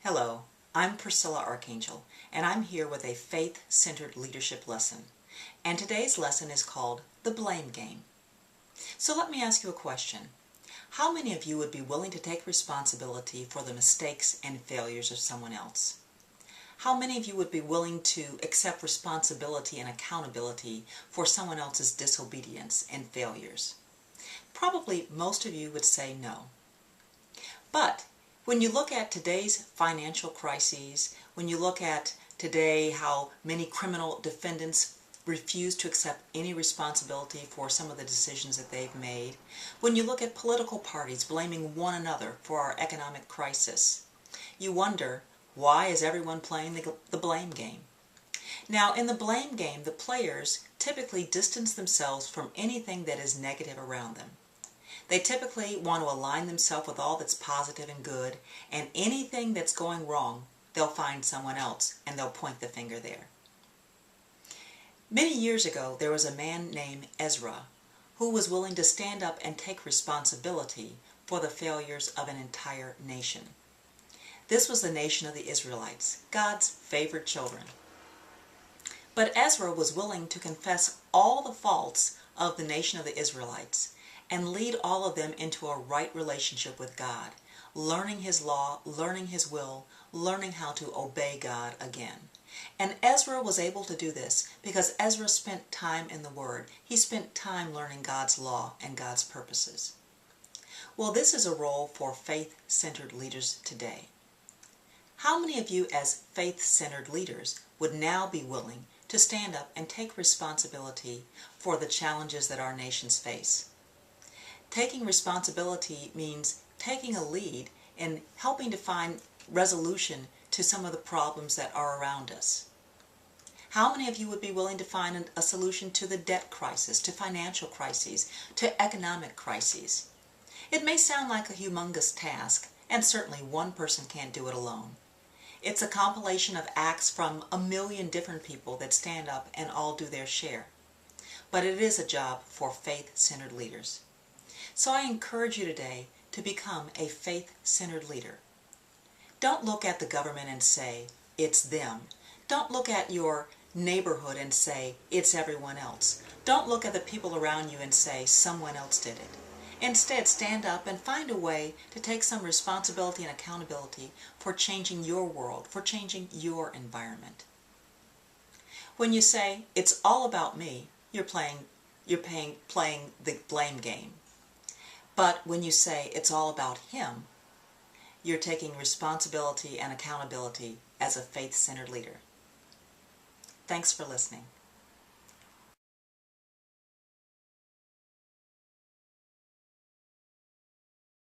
Hello, I'm Priscilla Archangel, and I'm here with a faith-centered leadership lesson. And today's lesson is called The Blame Game. So let me ask you a question. How many of you would be willing to take responsibility for the mistakes and failures of someone else? How many of you would be willing to accept responsibility and accountability for someone else's disobedience and failures? Probably most of you would say no. But when you look at today's financial crises, when you look at today how many criminal defendants refuse to accept any responsibility for some of the decisions that they've made, when you look at political parties blaming one another for our economic crisis, you wonder, why is everyone playing the blame game? Now, in the blame game, the players typically distance themselves from anything that is negative around them. They typically want to align themselves with all that's positive and good, and anything that's going wrong, they'll find someone else and they'll point the finger there. Many years ago, there was a man named Ezra who was willing to stand up and take responsibility for the failures of an entire nation. This was the nation of the Israelites, God's favored children. But Ezra was willing to confess all the faults of the nation of the Israelites and lead all of them into a right relationship with God, learning His law, learning His will, learning how to obey God again. And Ezra was able to do this because Ezra spent time in the Word. He spent time learning God's law and God's purposes. Well, this is a role for faith-centered leaders today. How many of you as faith-centered leaders would now be willing to stand up and take responsibility for the challenges that our nations face? Taking responsibility means taking a lead in helping to find resolution to some of the problems that are around us. How many of you would be willing to find a solution to the debt crisis, to financial crises, to economic crises? It may sound like a humongous task, and certainly one person can't do it alone. It's a compilation of acts from a million different people that stand up and all do their share. But it is a job for faith-centered leaders. So I encourage you today to become a faith-centered leader. Don't look at the government and say, it's them. Don't look at your neighborhood and say, it's everyone else. Don't look at the people around you and say, someone else did it. Instead, stand up and find a way to take some responsibility and accountability for changing your world, for changing your environment. When you say, it's all about me, you're playing the blame game. But when you say it's all about Him, you're taking responsibility and accountability as a faith-centered leader. Thanks for listening.